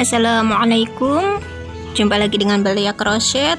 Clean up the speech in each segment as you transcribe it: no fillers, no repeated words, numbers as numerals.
Assalamualaikum, jumpa lagi dengan Belia Crochet.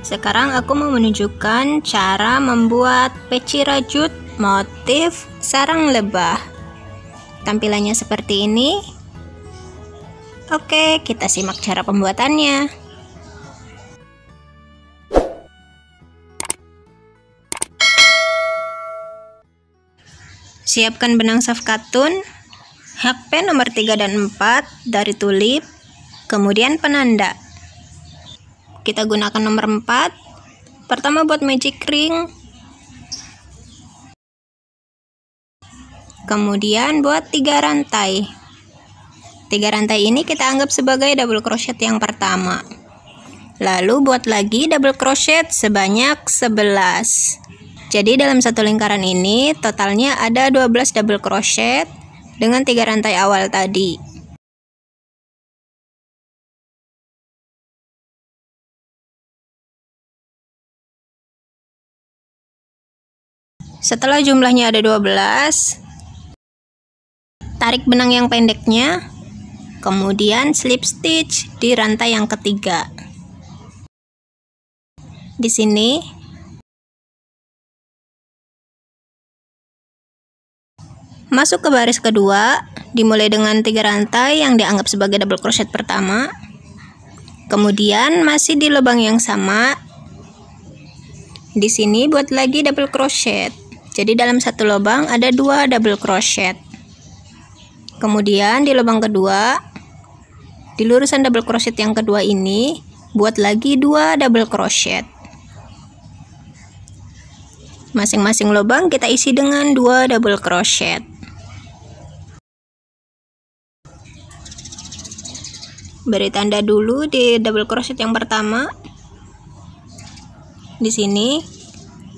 Sekarang aku mau menunjukkan cara membuat peci rajut motif sarang lebah. Tampilannya seperti ini. Oke, kita simak cara pembuatannya. Siapkan benang soft katun, hakpen nomor 3 dan 4 dari tulip, kemudian penanda. Kita gunakan nomor 4. Pertama buat magic ring, kemudian buat 3 rantai. 3 rantai ini kita anggap sebagai double crochet yang pertama. Lalu buat lagi double crochet sebanyak 11. Jadi dalam satu lingkaran ini totalnya ada 12 double crochet dengan 3 rantai awal tadi. Setelah jumlahnya ada 12, tarik benang yang pendeknya, kemudian slip stitch di rantai yang ketiga. Di sini masuk ke baris kedua, dimulai dengan 3 rantai yang dianggap sebagai double crochet pertama. Kemudian masih di lubang yang sama. Di sini buat lagi double crochet. Jadi dalam satu lubang ada 2 double crochet. Kemudian di lubang kedua, di lurusan double crochet yang kedua ini, buat lagi 2 double crochet. Masing-masing lubang kita isi dengan 2 double crochet. Beri tanda dulu di double crochet yang pertama. Di sini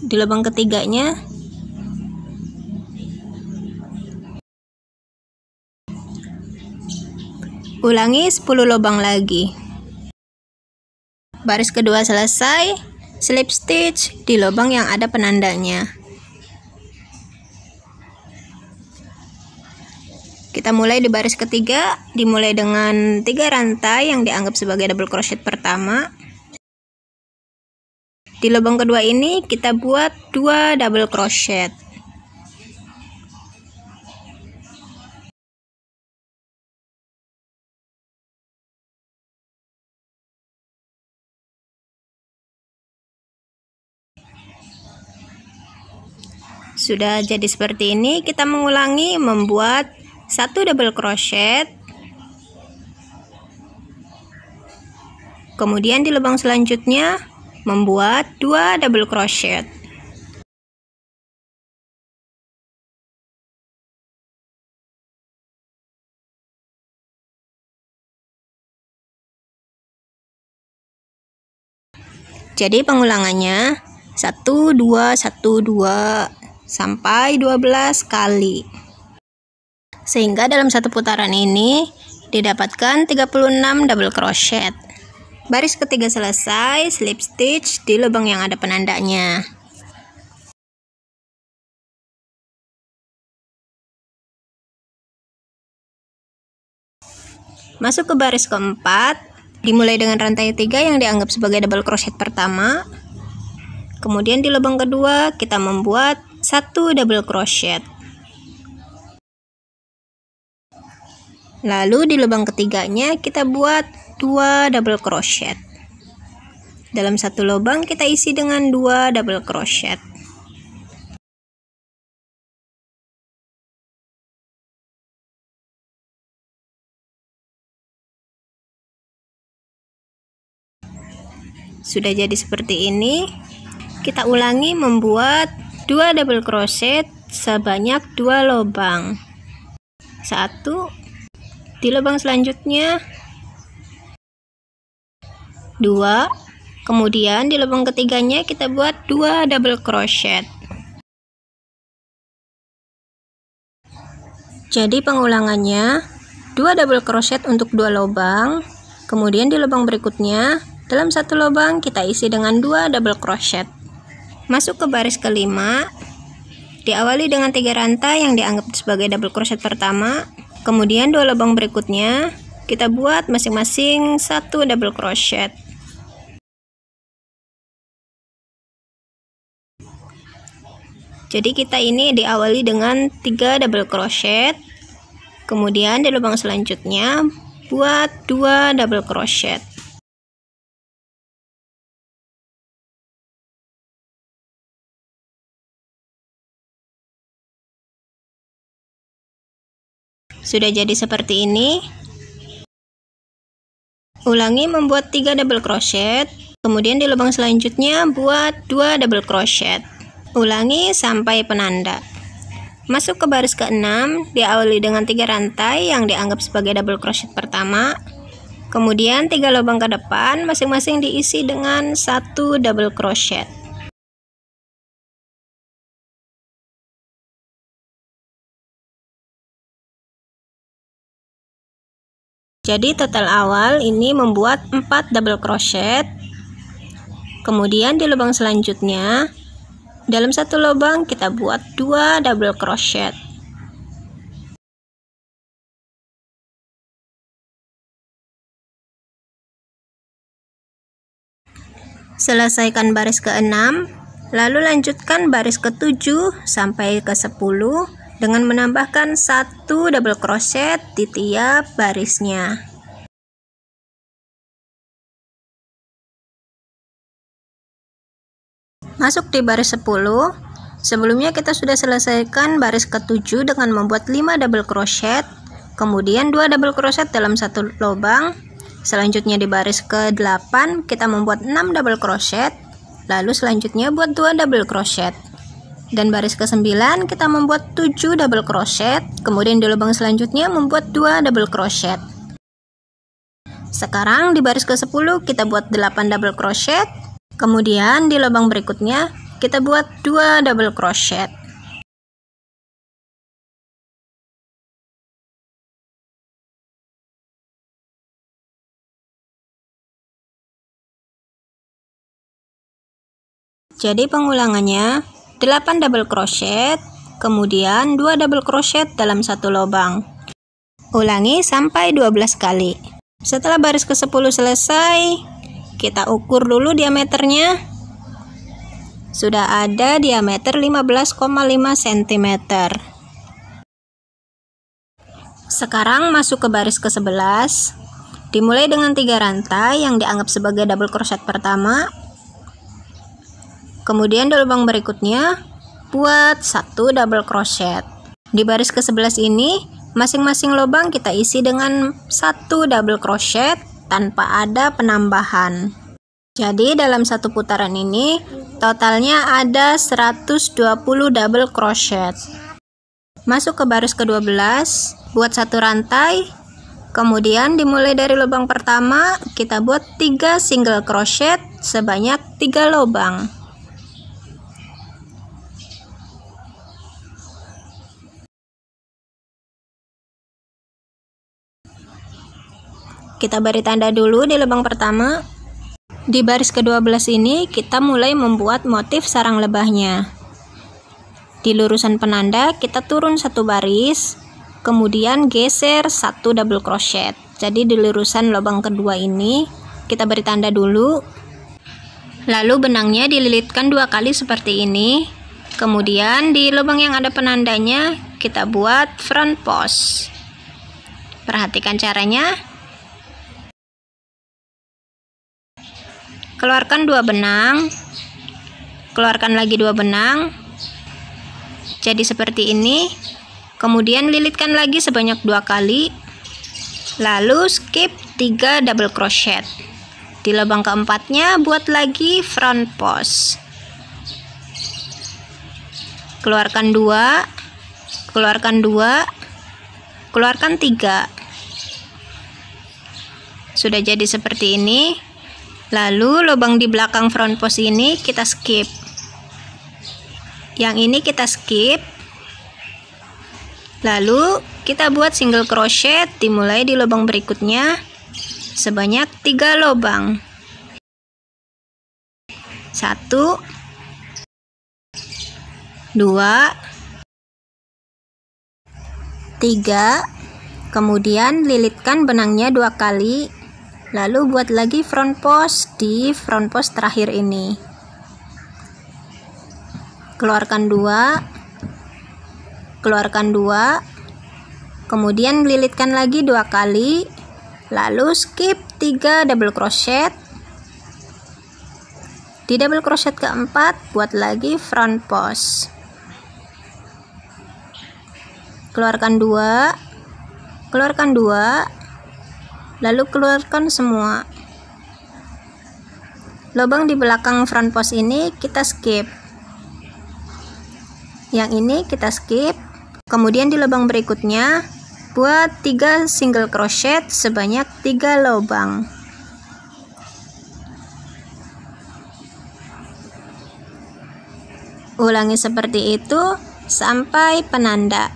di lubang ketiganya ulangi 10 lubang lagi. Baris kedua selesai, slip stitch di lubang yang ada penandanya. Kita mulai di baris ketiga, dimulai dengan 3 rantai yang dianggap sebagai double crochet pertama. Di lubang kedua ini kita buat 2 double crochet. Sudah jadi seperti ini, kita mengulangi membuat 1 double crochet, kemudian di lubang selanjutnya membuat 2 double crochet. Jadi pengulangannya 1 2 1 2 sampai 12 kali. Sehingga dalam satu putaran ini didapatkan 36 double crochet. Baris ketiga selesai, slip stitch di lubang yang ada penandanya. Masuk ke baris keempat, dimulai dengan rantai 3 yang dianggap sebagai double crochet pertama. Kemudian di lubang kedua kita membuat 1 double crochet. Lalu di lubang ketiganya kita buat 2 double crochet. Dalam satu lubang kita isi dengan 2 double crochet. Sudah jadi seperti ini. Kita ulangi membuat 2 double crochet sebanyak 2 lubang. 1 di lubang selanjutnya, 2, kemudian di lubang ketiganya kita buat 2 double crochet. Jadi pengulangannya 2 double crochet untuk 2 lubang, kemudian di lubang berikutnya dalam satu lubang kita isi dengan 2 double crochet. Masuk ke baris kelima, diawali dengan 3 rantai yang dianggap sebagai double crochet pertama, kemudian 2 lubang berikutnya kita buat masing-masing 1 double crochet. Jadi kita ini diawali dengan 3 double crochet, kemudian di lubang selanjutnya buat 2 double crochet. Sudah jadi seperti ini. Ulangi membuat 3 double crochet, kemudian di lubang selanjutnya buat 2 double crochet. Ulangi sampai penanda. Masuk ke baris ke-6, diawali dengan 3 rantai yang dianggap sebagai double crochet pertama. Kemudian 3 lubang ke depan masing-masing diisi dengan 1 double crochet. Jadi total awal ini membuat 4 double crochet. Kemudian di lubang selanjutnya, dalam 1 lubang kita buat 2 double crochet. Selesaikan baris ke-6, lalu lanjutkan baris ke-7 sampai ke-10 dengan menambahkan 1 double crochet di tiap barisnya. Masuk di baris 10. Sebelumnya kita sudah selesaikan baris ke-7 dengan membuat 5 double crochet, kemudian 2 double crochet dalam 1 lubang. Selanjutnya di baris ke-8 kita membuat 6 double crochet, lalu selanjutnya buat 2 double crochet. Dan baris ke-9 kita membuat 7 double crochet, kemudian di lubang selanjutnya membuat 2 double crochet. Sekarang di baris ke-10 kita buat 8 double crochet. Kemudian di lubang berikutnya kita buat 2 double crochet. Jadi pengulangannya 8 double crochet, kemudian 2 double crochet dalam 1 lubang. Ulangi sampai 12 kali. Setelah baris ke-10 selesai, kita ukur dulu diameternya. Sudah ada diameter 15,5 cm. Sekarang masuk ke baris ke-11. Dimulai dengan 3 rantai yang dianggap sebagai double crochet pertama. Kemudian di lubang berikutnya buat 1 double crochet. Di baris ke-11 ini masing-masing lubang kita isi dengan 1 double crochet tanpa ada penambahan. Jadi dalam 1 putaran ini totalnya ada 120 double crochet. Masuk ke baris ke-12, buat 1 rantai, kemudian dimulai dari lubang pertama kita buat 3 single crochet sebanyak 3 lubang. Kita beri tanda dulu di lubang pertama. Di baris ke-12 ini kita mulai membuat motif sarang lebahnya. Di lurusan penanda kita turun 1 baris, kemudian geser 1 double crochet. Jadi di lurusan lubang kedua ini kita beri tanda dulu. Lalu benangnya dililitkan 2 kali seperti ini. Kemudian di lubang yang ada penandanya kita buat front post. Perhatikan caranya. Keluarkan 2 benang, keluarkan lagi 2 benang, jadi seperti ini. Kemudian lilitkan lagi sebanyak 2 kali, lalu skip 3 double crochet. Di lubang keempatnya buat lagi front post. Keluarkan 2, keluarkan 2, keluarkan 3. Sudah jadi seperti ini. Lalu lubang di belakang front post ini kita skip. Yang ini kita skip. Lalu kita buat single crochet dimulai di lubang berikutnya sebanyak 3 lubang. 1, 2, 3, Kemudian lilitkan benangnya 2 kali, lalu buat lagi front post di front post terakhir ini. Keluarkan 2, keluarkan 2, kemudian lilitkan lagi 2 kali, lalu skip 3 double crochet. Di double crochet keempat buat lagi front post. Keluarkan 2, keluarkan 2, lalu keluarkan semua. Lubang di belakang front post ini kita skip. Yang ini kita skip. Kemudian di lubang berikutnya buat 3 single crochet sebanyak 3 lubang. Ulangi seperti itu sampai penanda.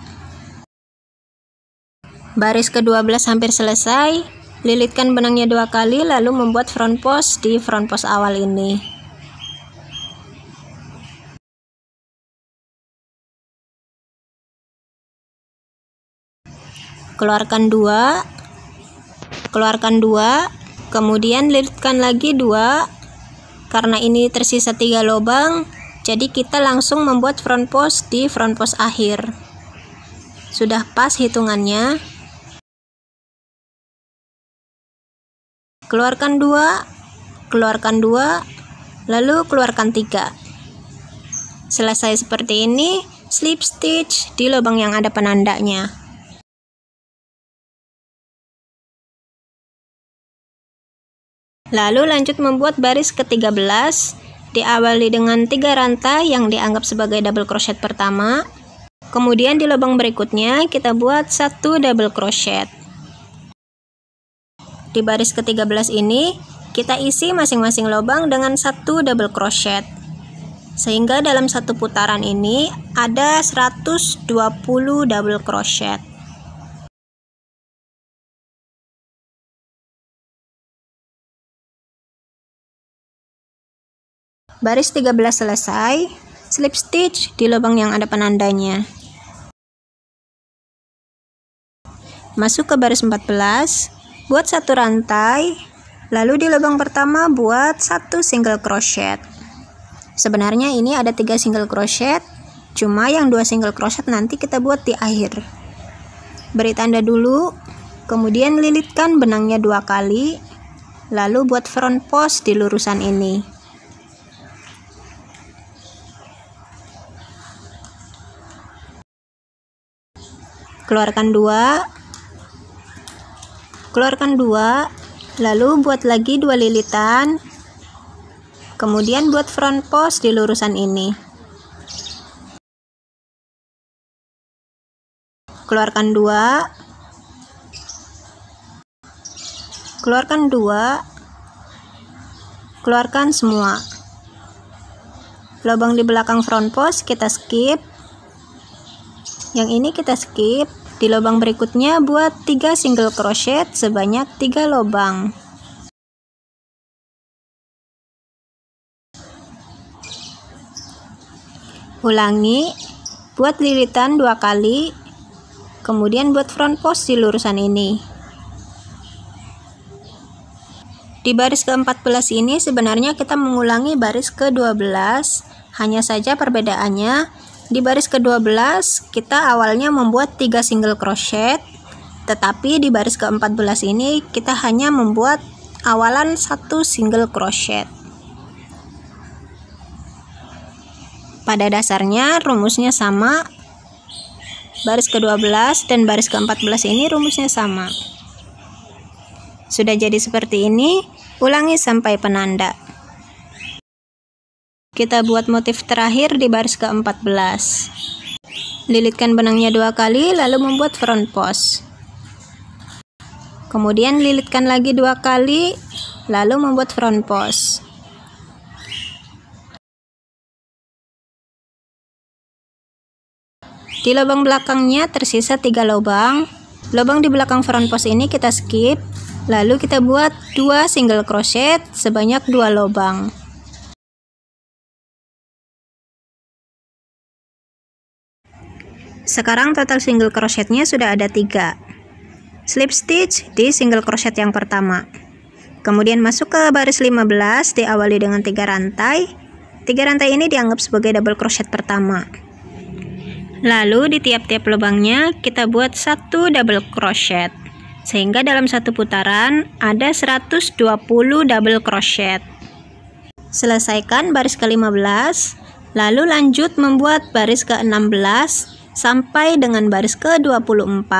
Baris ke-12 hampir selesai. Lilitkan benangnya 2 kali, lalu membuat front post di front post awal ini. Keluarkan 2, keluarkan 2, kemudian lilitkan lagi 2. Karena ini tersisa 3 lubang, jadi kita langsung membuat front post di front post akhir. Sudah pas hitungannya. Keluarkan 2, keluarkan 2, lalu keluarkan 3. Selesai seperti ini, slip stitch di lubang yang ada penandanya. Lalu lanjut membuat baris ke-13. Diawali dengan 3 rantai yang dianggap sebagai double crochet pertama. Kemudian di lubang berikutnya kita buat 1 double crochet. Di baris ke-13 ini kita isi masing-masing lubang dengan 1 double crochet, sehingga dalam satu putaran ini ada 120 double crochet. Baris 13 selesai, slip stitch di lubang yang ada penandanya. Masuk ke baris 14. Buat 1 rantai, lalu di lubang pertama buat 1 single crochet. Sebenarnya ini ada 3 single crochet, cuma yang 2 single crochet nanti kita buat di akhir. Beri tanda dulu, kemudian lilitkan benangnya 2 kali, lalu buat front post di lurusan ini. Keluarkan 2, keluarkan 2, lalu buat lagi 2 lilitan, kemudian buat front post di lurusan ini. Keluarkan 2, keluarkan 2, keluarkan semua. Lubang di belakang front post kita skip, yang ini kita skip. Di lubang berikutnya buat 3 single crochet sebanyak 3 lubang. Ulangi, buat lilitan 2 kali, kemudian buat front post di lurusan ini. Di baris ke-14 ini sebenarnya kita mengulangi baris ke-12, hanya saja perbedaannya di baris ke-12 kita awalnya membuat 3 single crochet, tetapi di baris ke-14 ini kita hanya membuat awalan 1 single crochet. Pada dasarnya rumusnya sama. Baris ke-12 dan baris ke-14 ini rumusnya sama. Sudah jadi seperti ini, ulangi sampai penanda. Kita buat motif terakhir di baris ke-14. Lilitkan benangnya 2 kali, lalu membuat front post. Kemudian lilitkan lagi 2 kali, lalu membuat front post. Di lubang belakangnya tersisa 3 lubang. Lubang di belakang front post ini kita skip, lalu kita buat 2 single crochet sebanyak 2 lubang. Sekarang total single crochetnya sudah ada 3. slip stitch di single crochet yang pertama. Kemudian masuk ke baris 15, diawali dengan 3 rantai. 3 rantai ini dianggap sebagai double crochet pertama. Lalu di tiap-tiap lubangnya kita buat 1 double crochet. Sehingga dalam satu putaran ada 120 double crochet. Selesaikan baris ke-15, lalu lanjut membuat baris ke-16 sampai dengan baris ke-24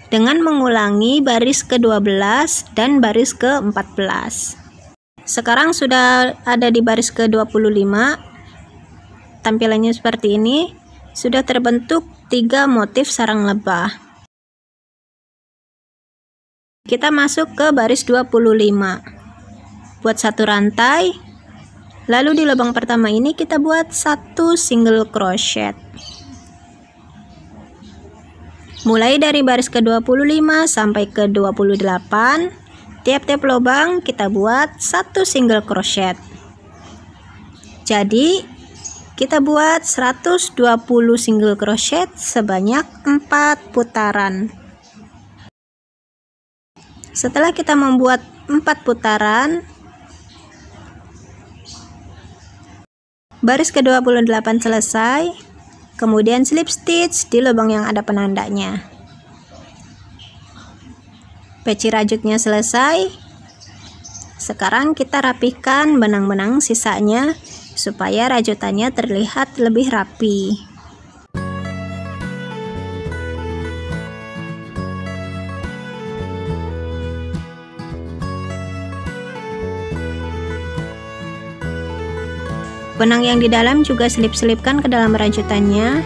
dengan mengulangi baris ke-12 dan baris ke-14. Sekarang sudah ada di baris ke-25. Tampilannya seperti ini. Sudah terbentuk 3 motif sarang lebah. Kita masuk ke baris 25. Buat 1 rantai. Lalu di lubang pertama ini kita buat 1 single crochet. Mulai dari baris ke-25 sampai ke 28, tiap-tiap lubang kita buat 1 single crochet. Jadi kita buat 120 single crochet sebanyak 4 putaran. Setelah kita membuat 4 putaran, baris ke-28 selesai. Kemudian slip stitch di lubang yang ada penandanya. Peci rajutnya selesai. Sekarang kita rapihkan benang-benang sisanya supaya rajutannya terlihat lebih rapi. Benang yang di dalam juga selip-selipkan ke dalam rajutannya.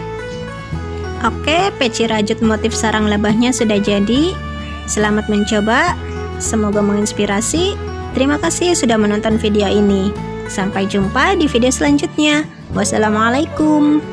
Oke, peci rajut motif sarang lebahnya sudah jadi. Selamat mencoba, semoga menginspirasi. Terima kasih sudah menonton video ini. Sampai jumpa di video selanjutnya. Wassalamualaikum.